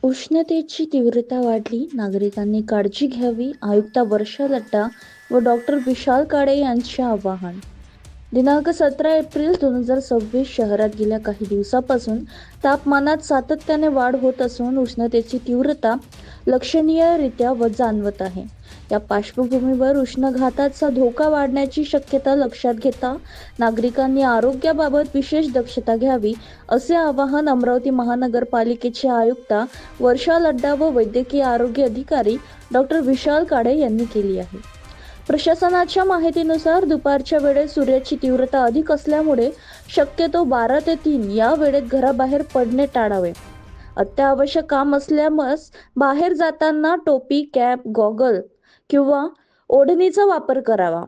उष्णतेची तीव्रता वाढली, नागरिकांनी काळजी घ्यावी. आयुक्त वर्षा लड्डा व डॉक्टर विशाल काळे यांचे आवाहन. दिनांक 17 एप्रिल 2026 शहरात गेल्या काही दिवसापासून तापमानात सातत्याने वाढ होत असून उष्णतेची तीव्रता लक्षणीयरित्या जाणवत आहे. या पार्श्वभूमीवर उष्माघाताचा धोका वाढण्याची शक्यता लक्षात घेता नागरिकांनी आरोग्याबाबत विशेष दक्षता घ्यावी, असे आवाहन अमरावती महानगरपालिकेचे आयुक्ता वर्षा लड्डा व वैद्यकीय आरोग्य अधिकारी डॉक्टर विशाल काळे यांनी केली आहे. प्रशासनाच्या माहितीनुसार दुपारच्या वेळेत सूर्याची तीव्रता अधिक असल्यामुळे शक्यतो 12 ते 3 या वेळेत घराबाहेर पडणे टाळावे. अत्यावश्यक काम असल्यास बाहेर जाताना टोपी, कॅप, गॉगल किंवा ओढणीचा वापर करावा.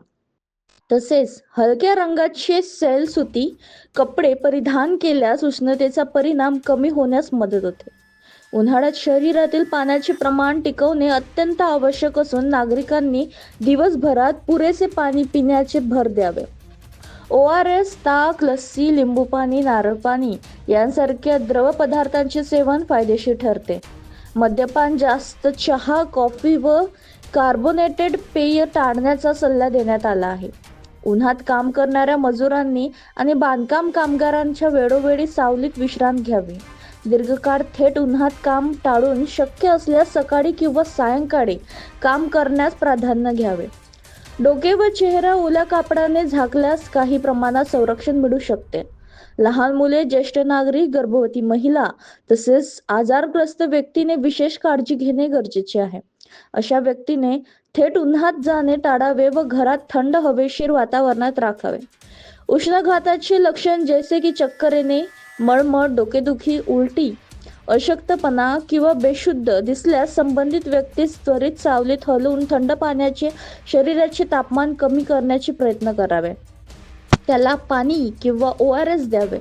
तसेच हलक्या रंगाचे सैल सुती कपडे परिधान केल्यास उष्णतेचा परिणाम कमी होण्यास मदत होते. उन्हाळ्यात शरीरातील पाण्याचे प्रमाण टिकवणे अत्यंत आवश्यक असून नागरिकांनी दिवसभरात पुरेसे पाणी पिण्याचे भर द्यावे. ORS, ताक, लस्सी, लिंबू पाणी, नारळ पाणी यांसारख्या द्रव पदार्थांचे सेवन फायदेशीर ठरते. मद्यपान, जास्त चहा, कॉफी व कार्बोनेटेड पेय टाळण्याचा सल्ला देण्यात आला आहे. उन्हात काम करणाऱ्या मजुरांनी आणि बांधकाम कामगारांच्या वेळोवेळी सावलीत विश्रांती घ्यावी. दीर्घकाळ थेट उन्हात काम टाळून शक्य असल्यास सकाळी किंवा सायंकाळी काम करण्यास प्राधान्य घ्यावे. डोके व चेहरा ओल्या कापडाने झाकल्यास काही प्रमाणात संरक्षण मिळू शकते. लहान मुले, ज्येष्ठ नागरिक, गर्भवती महिला तसेच आजारग्रस्त व्यक्तीने विशेष काळजी घेणे गरजेचे आहे. अशा व्यक्तीने थेट उन्हात जाणे टाळावे व घरात थंड हवेशीर वातावरणात राखावे. उष्माघाताचे लक्षण जसे की चक्कर येणे, मळमळ, डोकेदुखी, उलटी, अशक्तपणा किंवा बेशुद्ध दिसल्यास संबंधित व्यक्तीस त्वरित सावलीत हलवून थंड पाण्याचे शरीराचे तापमान कमी करण्याचे प्रयत्न करावे. त्याला पाणी किंवा ORS द्यावे.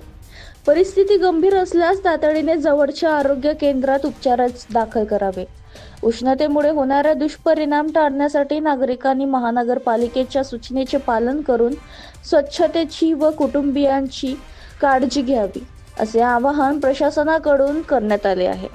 परिस्थिती गंभीर असल्यास तातडीने जवळच्या आरोग्य केंद्रात उपचारास दाखल करावे. उष्णतेमुळे होणाऱ्या दुष्परिणाम टाळण्यासाठी नागरिकांनी महानगरपालिकेच्या सूचनेचे पालन करून स्वच्छतेची व कुटुंबियांची काळजी घ्यावी, असे आवाहन प्रशासनाकडून करण्यात आले आहे.